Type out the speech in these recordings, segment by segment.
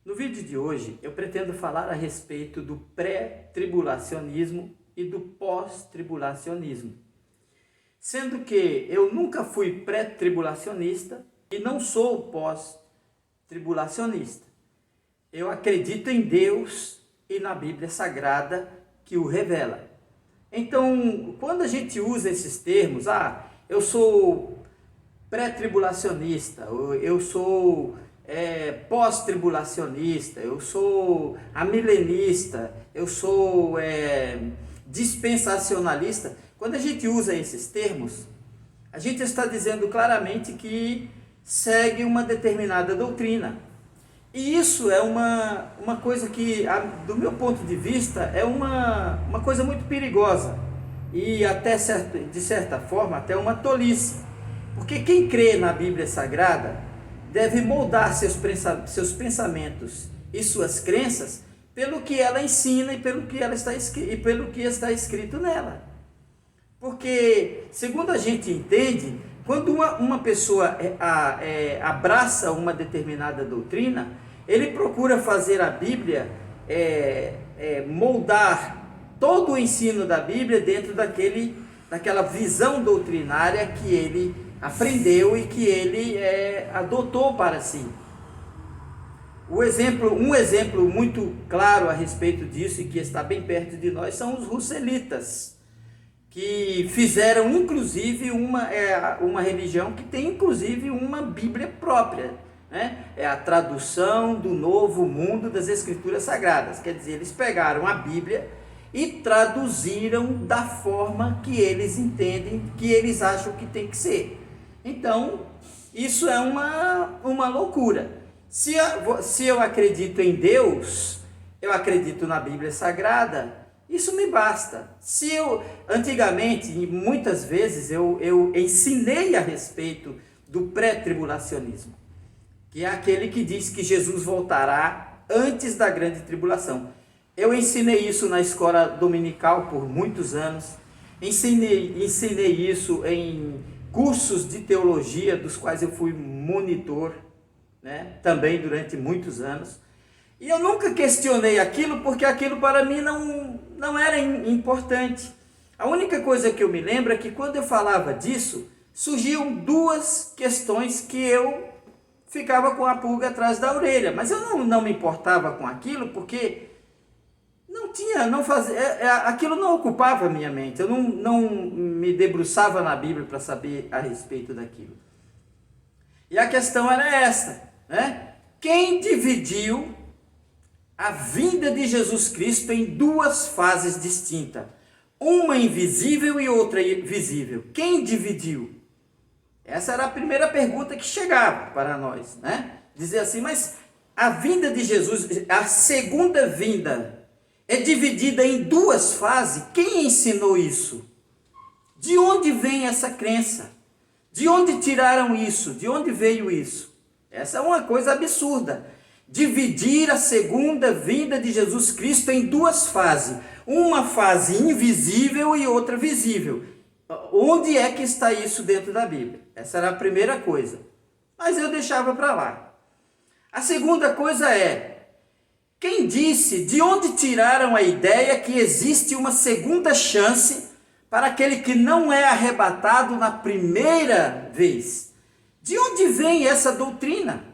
No vídeo de hoje, eu pretendo falar a respeito do pré-tribulacionismo e do pós-tribulacionismo. Sendo que eu nunca fui pré-tribulacionista e não sou pós-tribulacionista. Eu acredito em Deus e na Bíblia Sagrada que o revela. Então, quando a gente usa esses termos, eu sou pré-tribulacionista, eu sou pós-tribulacionista, eu sou amilenista, eu sou dispensacionalista. Quando a gente usa esses termos, a gente está dizendo claramente que segue uma determinada doutrina. E isso é uma coisa que, do meu ponto de vista, é uma coisa muito perigosa. E até de certa forma, até uma tolice. Porque quem crê na Bíblia Sagrada deve moldar seus pensamentos e suas crenças pelo que ela ensina e pelo que está escrito nela. Porque, segundo a gente entende, quando uma pessoa abraça uma determinada doutrina, ele procura fazer a Bíblia, moldar todo o ensino da Bíblia dentro daquela visão doutrinária que ele aprendeu e que ele adotou para si. Um exemplo muito claro a respeito disso e que está bem perto de nós são os russelitas, que fizeram inclusive uma religião que tem inclusive uma Bíblia própria, né? É a tradução do Novo Mundo das Escrituras Sagradas. Quer dizer, eles pegaram a Bíblia e traduziram da forma que eles entendem, que eles acham que tem que ser. Então, isso é uma loucura. Se eu acredito em Deus, eu acredito na Bíblia Sagrada, isso me basta. Antigamente, muitas vezes, eu ensinei a respeito do pré-tribulacionismo, que é aquele que diz que Jesus voltará antes da grande tribulação. Eu ensinei isso na escola dominical por muitos anos, ensinei isso em cursos de teologia, dos quais eu fui monitor, né, também durante muitos anos. E eu nunca questionei aquilo, porque aquilo para mim não era importante. A única coisa que eu me lembro é que quando eu falava disso, surgiam duas questões que eu ficava com a pulga atrás da orelha. Mas eu não me importava com aquilo, porque aquilo não ocupava a minha mente. Eu não me debruçava na Bíblia para saber a respeito daquilo. E a questão era essa, né? Quem dividiu a vinda de Jesus Cristo em duas fases distintas? Uma invisível e outra visível. Quem dividiu? Essa era a primeira pergunta que chegava para nós, né? Dizer assim, mas a vinda de Jesus, a segunda vinda, é dividida em duas fases? Quem ensinou isso? De onde vem essa crença? De onde tiraram isso? De onde veio isso? Essa é uma coisa absurda. Dividir a segunda vinda de Jesus Cristo em duas fases. Uma fase invisível e outra visível. Onde é que está isso dentro da Bíblia? Essa era a primeira coisa. Mas eu deixava para lá. A segunda coisa quem disse, de onde tiraram a ideia que existe uma segunda chance para aquele que não é arrebatado na primeira vez? De onde vem essa doutrina?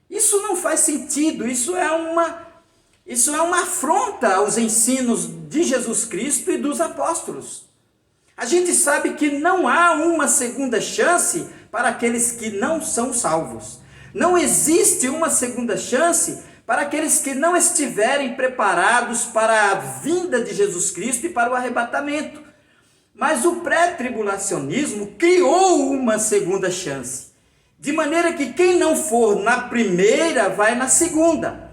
Isso não faz sentido, isso é uma afronta aos ensinos de Jesus Cristo e dos apóstolos. A gente sabe que não há uma segunda chance para aqueles que não são salvos. Não existe uma segunda chance para aqueles que não estiverem preparados para a vinda de Jesus Cristo e para o arrebatamento. Mas o pré-tribulacionismo criou uma segunda chance, de maneira que quem não for na primeira vai na segunda.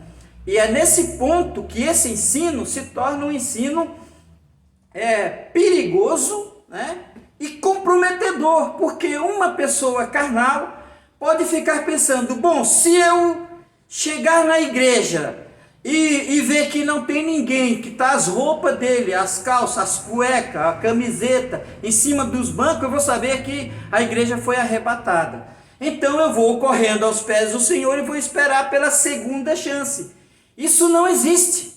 E é nesse ponto que esse ensino se torna um ensino perigoso, né, e comprometedor, porque uma pessoa carnal pode ficar pensando, bom, se eu chegar na igreja e ver que não tem ninguém, que está as roupas dele, as calças, as cuecas, a camiseta em cima dos bancos, eu vou saber que a igreja foi arrebatada. Então eu vou correndo aos pés do Senhor e vou esperar pela segunda chance. Isso não existe.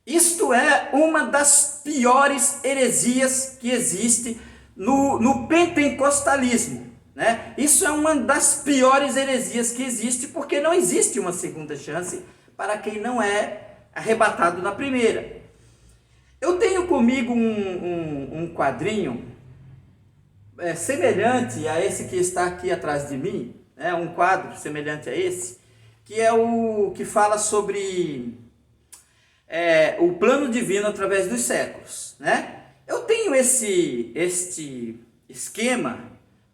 Isto é uma das piores heresias que existe no pentecostalismo, né? Isso é uma das piores heresias que existe, porque não existe uma segunda chance para quem não é arrebatado na primeira. Eu tenho comigo um quadrinho semelhante a esse que está aqui atrás de mim, né? Um quadro semelhante a esse, que é o que fala sobre o plano divino através dos séculos, né? Eu tenho este esquema,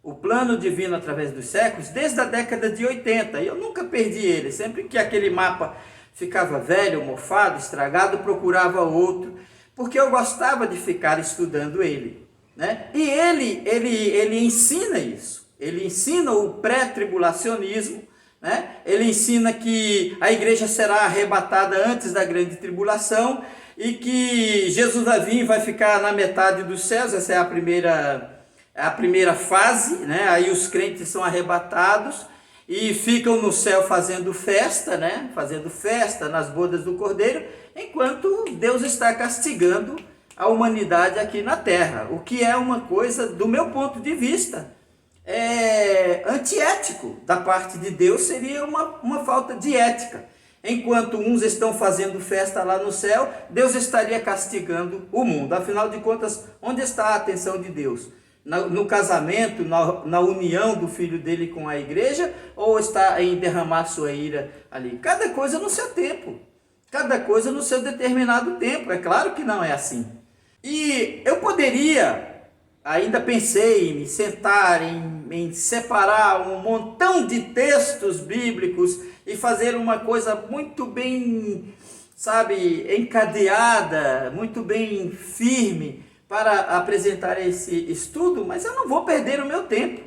o plano divino através dos séculos, desde a década de 80, e eu nunca perdi ele. Sempre que aquele mapa ficava velho, mofado, estragado, eu procurava outro, porque eu gostava de ficar estudando ele, né? E ele ensina isso, ele ensina o pré-tribulacionismo, né? Ele ensina que a igreja será arrebatada antes da grande tribulação e que Jesus vai vir e vai ficar na metade dos céus. Essa é a primeira fase, né? Aí os crentes são arrebatados e ficam no céu fazendo festa, né? Fazendo festa nas bodas do Cordeiro, enquanto Deus está castigando a humanidade aqui na terra, o que é uma coisa, do meu ponto de vista, antiético da parte de Deus. Seria uma falta de ética. Enquanto uns estão fazendo festa lá no céu, Deus estaria castigando o mundo. Afinal de contas, onde está a atenção de Deus? No casamento, na união do Filho dele com a igreja, ou está em derramar sua ira ali? Cada coisa no seu tempo, cada coisa no seu determinado tempo. É claro que não é assim. E eu poderia, ainda pensei em me sentar, em separar um montão de textos bíblicos e fazer uma coisa muito bem, sabe, encadeada, muito bem firme, para apresentar esse estudo, mas eu não vou perder o meu tempo.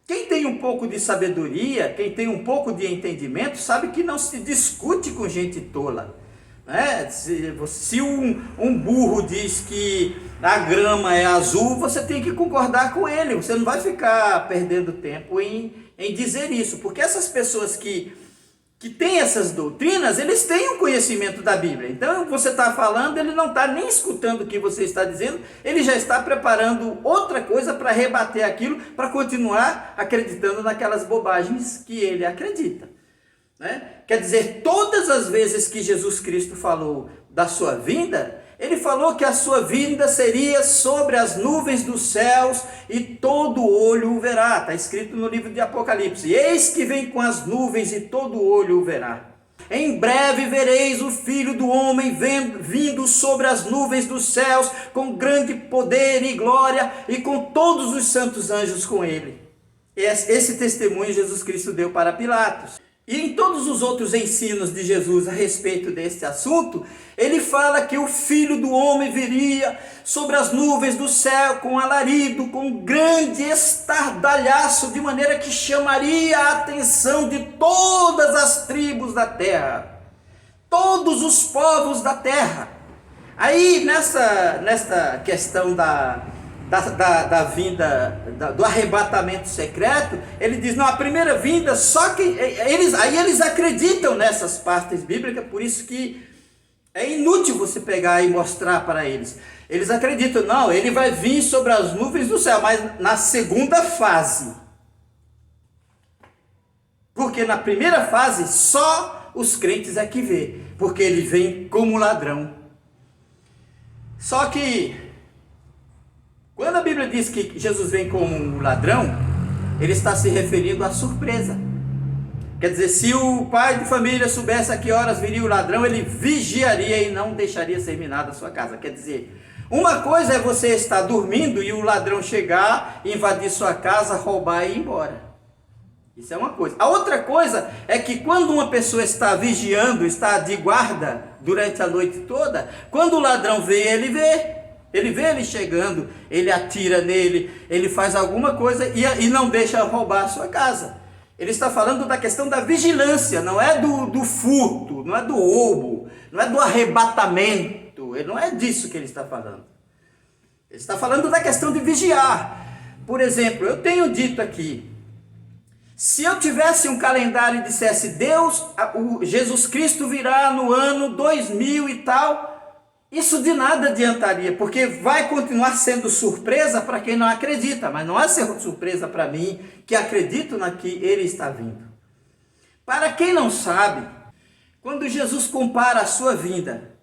Quem tem um pouco de sabedoria, quem tem um pouco de entendimento, sabe que não se discute com gente tola, né? Se um burro diz que a grama é azul, você tem que concordar com ele. Você não vai ficar perdendo tempo em dizer isso, porque essas pessoas que têm essas doutrinas, eles têm um conhecimento da Bíblia. Então você está falando, ele não está nem escutando o que você está dizendo, ele já está preparando outra coisa para rebater aquilo, para continuar acreditando naquelas bobagens que ele acredita, né? Quer dizer, todas as vezes que Jesus Cristo falou da sua vinda, ele falou que a sua vinda seria sobre as nuvens dos céus e todo olho o verá. Está escrito no livro de Apocalipse: eis que vem com as nuvens e todo olho o verá. Em breve vereis o Filho do Homem vindo sobre as nuvens dos céus, com grande poder e glória, e com todos os santos anjos com ele. Esse testemunho Jesus Cristo deu para Pilatos. E em todos os outros ensinos de Jesus a respeito deste assunto, ele fala que o Filho do Homem viria sobre as nuvens do céu com alarido, com grande estardalhaço, de maneira que chamaria a atenção de todas as tribos da terra, todos os povos da terra. Aí nesta questão da vinda, do arrebatamento secreto, ele diz, não, a primeira vinda, só que eles acreditam nessas partes bíblicas, por isso que é inútil você pegar e mostrar para eles. Eles acreditam, não, ele vai vir sobre as nuvens do céu, mas na segunda fase. Porque na primeira fase, só os crentes é que vê, porque ele vem como ladrão. Só que quando a Bíblia diz que Jesus vem como um ladrão, ele está se referindo à surpresa. Quer dizer, se o pai de família soubesse a que horas viria o ladrão, ele vigiaria e não deixaria ser minada a sua casa. Quer dizer, uma coisa é você estar dormindo e o ladrão chegar, invadir sua casa, roubar e ir embora. Isso é uma coisa. A outra coisa é que quando uma pessoa está vigiando, está de guarda durante a noite toda, quando o ladrão vê, ele vê ele chegando, ele atira nele, ele faz alguma coisa e não deixa roubar a sua casa. Ele está falando da questão da vigilância, não é do furto, não é do roubo, não é do arrebatamento, não é disso que ele está falando. Ele está falando da questão de vigiar. Por exemplo, eu tenho dito aqui, Se eu tivesse um calendário e dissesse, Jesus Cristo virá no ano 2000 e tal, isso de nada adiantaria, porque vai continuar sendo surpresa para quem não acredita, mas não é surpresa para mim, que acredito na que ele está vindo. Para quem não sabe, quando Jesus compara a sua vinda,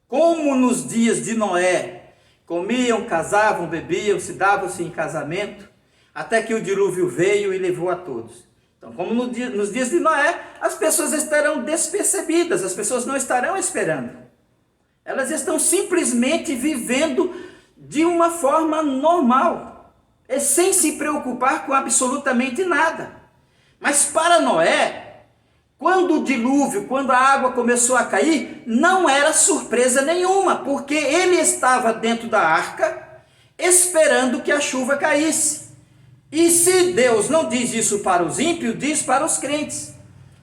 como nos dias de Noé, comiam, casavam, bebiam, se davam-se em casamento, até que o dilúvio veio e levou a todos. Então, como nos dias de Noé, as pessoas estarão despercebidas, as pessoas não estarão esperando. Elas estão simplesmente vivendo de uma forma normal, sem se preocupar com absolutamente nada. Mas para Noé, quando o dilúvio, quando a água começou a cair, não era surpresa nenhuma, porque ele estava dentro da arca, esperando que a chuva caísse. E se Deus não diz isso para os ímpios, diz para os crentes.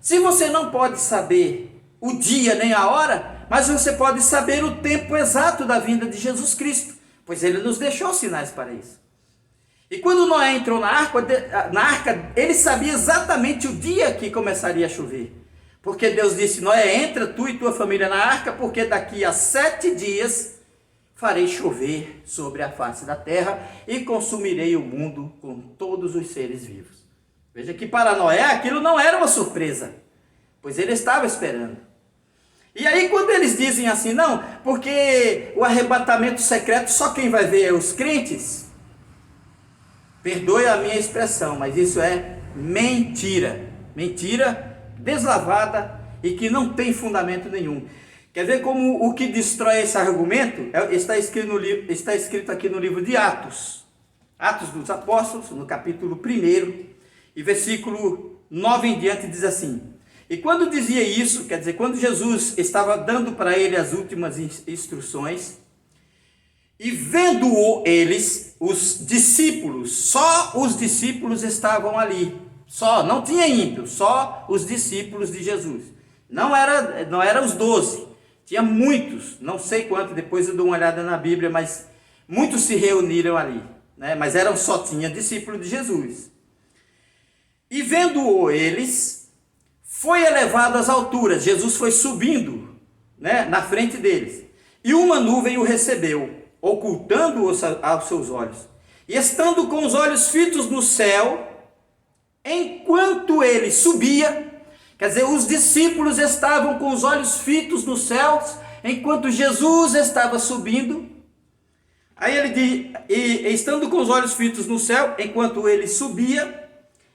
Se você não pode saber o dia nem a hora, mas você pode saber o tempo exato da vinda de Jesus Cristo, pois ele nos deixou sinais para isso. E quando Noé entrou na arca, ele sabia exatamente o dia que começaria a chover. Porque Deus disse, Noé, entra tu e tua família na arca, porque daqui a 7 dias farei chover sobre a face da terra e consumirei o mundo com todos os seres vivos. Veja que para Noé aquilo não era uma surpresa, pois ele estava esperando. E aí quando eles dizem assim, não, porque o arrebatamento secreto só quem vai ver é os crentes, perdoe a minha expressão, mas isso é mentira. Mentira deslavada e que não tem fundamento nenhum. Quer ver como o que destrói esse argumento? Está escrito aqui no livro de Atos. Atos dos Apóstolos, no capítulo 1, e versículo 9 em diante diz assim. E quando dizia isso, quer dizer, quando Jesus estava dando para ele as últimas instruções, e vendo-o eles, os discípulos, só os discípulos estavam ali, só, não tinha ímpio, só os discípulos de Jesus, não era os 12, tinha muitos, não sei quantos, depois eu dou uma olhada na Bíblia, mas muitos se reuniram ali, né? Mas tinha discípulos de Jesus. E vendo-o eles, foi elevado às alturas, Jesus foi subindo, né, na frente deles, e uma nuvem o recebeu, ocultando-o aos seus olhos, e estando com os olhos fitos no céu, enquanto ele subia, quer dizer, os discípulos estavam com os olhos fitos nos céus, enquanto Jesus estava subindo. Aí ele diz, e estando com os olhos fitos no céu, enquanto ele subia,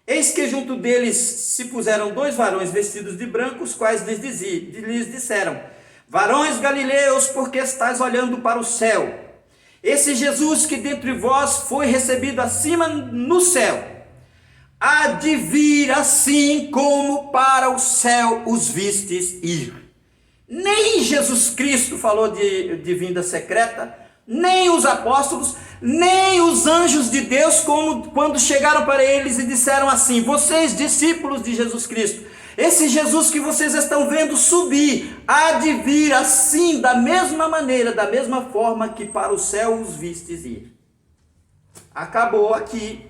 eis que junto deles se puseram 2 varões vestidos de branco, os quais lhes disseram, varões galileus, porque estáis olhando para o céu? Esse Jesus que dentre vós foi recebido acima no céu, há de vir assim como para o céu os vistes ir. Nem Jesus Cristo falou de vinda secreta, nem os apóstolos, nem os anjos de Deus, quando chegaram para eles e disseram assim, vocês discípulos de Jesus Cristo, esse Jesus que vocês estão vendo subir, há de vir assim, da mesma maneira, da mesma forma que para o céu os vistes ir. Acabou aqui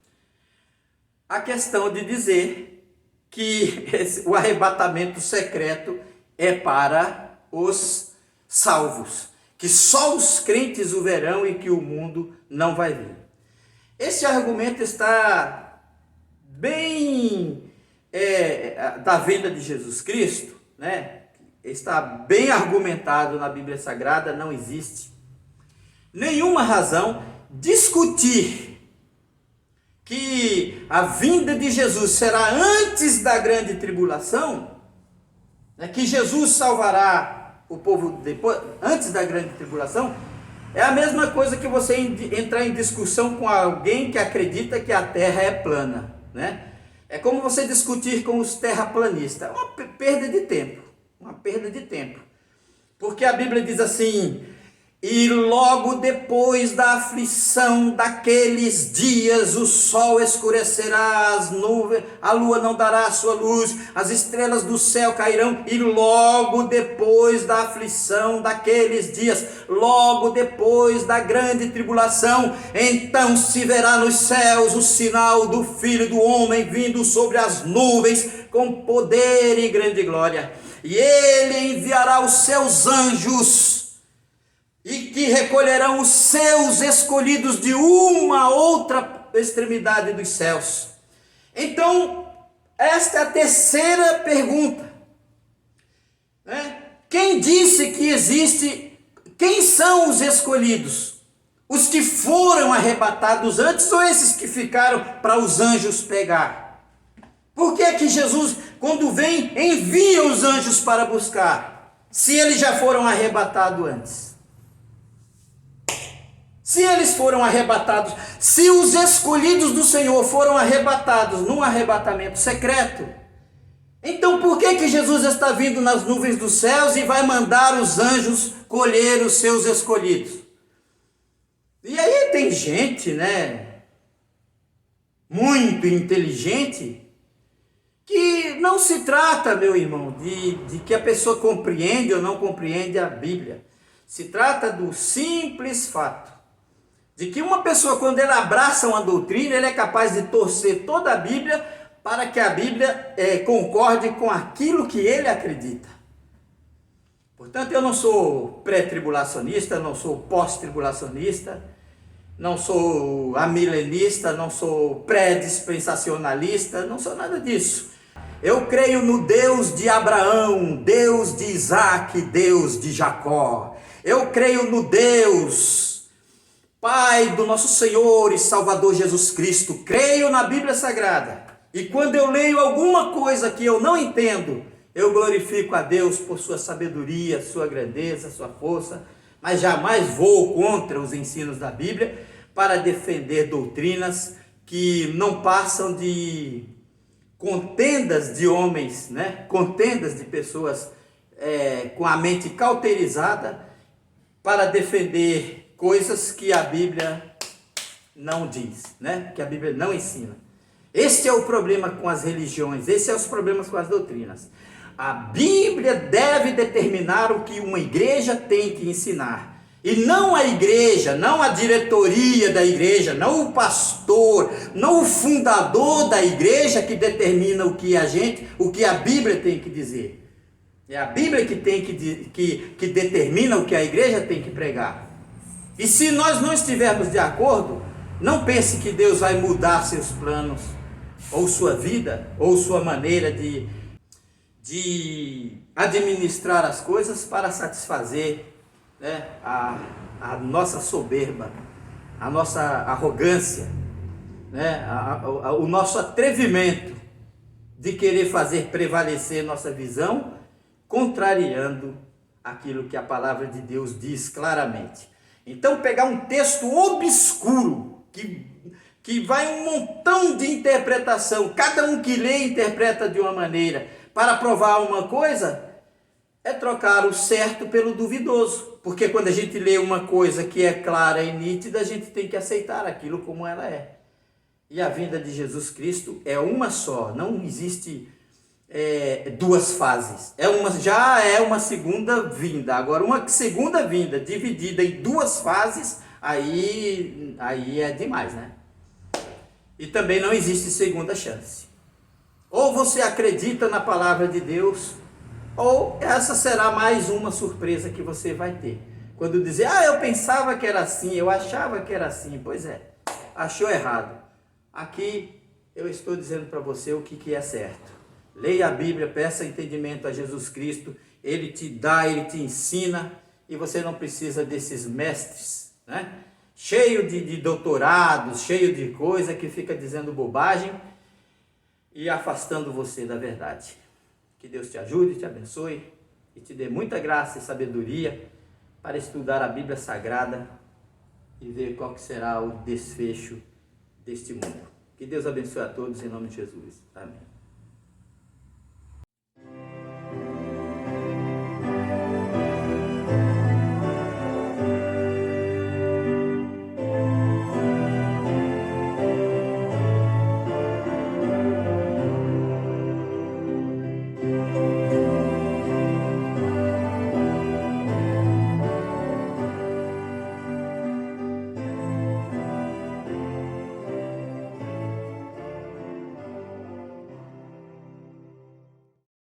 a questão de dizer que o arrebatamento secreto é para os salvos, que só os crentes o verão e que o mundo não vai ver. Esse argumento está bem da vinda de Jesus Cristo, né? Está bem argumentado na Bíblia Sagrada, não existe nenhuma razão discutir que a vinda de Jesus será antes da grande tribulação, né, que Jesus salvará o povo depois, antes da grande tribulação, é a mesma coisa que você entrar em discussão com alguém que acredita que a terra é plana, né? É como você discutir com os terraplanistas, uma perda de tempo, porque a Bíblia diz assim, E logo depois da aflição daqueles dias, o sol escurecerá, as nuvens, a lua não dará a sua luz, as estrelas do céu cairão. E logo depois da aflição daqueles dias, logo depois da grande tribulação, então se verá nos céus o sinal do Filho do Homem vindo sobre as nuvens com poder e grande glória. E ele enviará os seus anjos, e que recolherão os seus escolhidos de uma outra extremidade dos céus. Então, esta é a terceira pergunta, né? Quem disse que existe, quem são os escolhidos? Os que foram arrebatados antes ou esses que ficaram para os anjos pegar? Por que é que Jesus, quando vem, envia os anjos para buscar, se eles já foram arrebatados antes? Se eles foram arrebatados, se os escolhidos do Senhor foram arrebatados num arrebatamento secreto, então por que que Jesus está vindo nas nuvens dos céus e vai mandar os anjos colher os seus escolhidos? E aí tem gente, né, muito inteligente, que não se trata, meu irmão, de que a pessoa compreende ou não compreende a Bíblia. Se trata do simples fato de que uma pessoa, quando ela abraça uma doutrina, ele é capaz de torcer toda a Bíblia para que a Bíblia concorde com aquilo que ele acredita. Portanto, eu não sou pré-tribulacionista, não sou pós-tribulacionista, não sou amilenista, não sou pré-dispensacionalista, não sou nada disso. Eu creio no Deus de Abraão, Deus de Isaac, Deus de Jacó. Eu creio no Deus Pai do nosso Senhor e Salvador Jesus Cristo. Creio na Bíblia Sagrada. E quando eu leio alguma coisa que eu não entendo, eu glorifico a Deus por sua sabedoria, sua grandeza, sua força, mas jamais vou contra os ensinos da Bíblia para defender doutrinas que não passam de contendas de homens, né? Contendas de pessoas com a mente cauterizada para defender coisas que a Bíblia não diz, né? Que a Bíblia não ensina. Esse é o problema com as religiões, esse é os problemas com as doutrinas. A Bíblia deve determinar o que uma igreja tem que ensinar. E não a igreja, não a diretoria da igreja, não o pastor, não o fundador da igreja que determina o que a Bíblia tem que dizer. É a Bíblia que tem que determina o que a igreja tem que pregar. E se nós não estivermos de acordo, não pense que Deus vai mudar seus planos, ou sua vida, ou sua maneira de administrar as coisas para satisfazer, né, a nossa soberba, a nossa arrogância, né, o nosso atrevimento de querer fazer prevalecer nossa visão, contrariando aquilo que a palavra de Deus diz claramente. Então, pegar um texto obscuro, que vai um montão de interpretação, cada um que lê interpreta de uma maneira, para provar uma coisa, é trocar o certo pelo duvidoso. Porque quando a gente lê uma coisa que é clara e nítida, a gente tem que aceitar aquilo como ela é. E a vinda de Jesus Cristo é uma só, não existe duas fases. Já é uma segunda vinda. Agora, uma segunda vinda dividida em duas fases, aí é demais, né? E também não existe segunda chance. Ou você acredita na palavra de Deus, ou essa será mais uma surpresa que você vai ter. Quando dizer, eu pensava que era assim, eu achava que era assim. Pois é, achou errado. Aqui eu estou dizendo para você o que é certo. Leia a Bíblia, peça entendimento a Jesus Cristo, Ele te dá, Ele te ensina, e você não precisa desses mestres, né? Cheio de doutorados, cheio de coisa, que fica dizendo bobagem e afastando você da verdade. Que Deus te ajude, te abençoe e te dê muita graça e sabedoria para estudar a Bíblia Sagrada e ver qual que será o desfecho deste mundo. Que Deus abençoe a todos em nome de Jesus. Amém.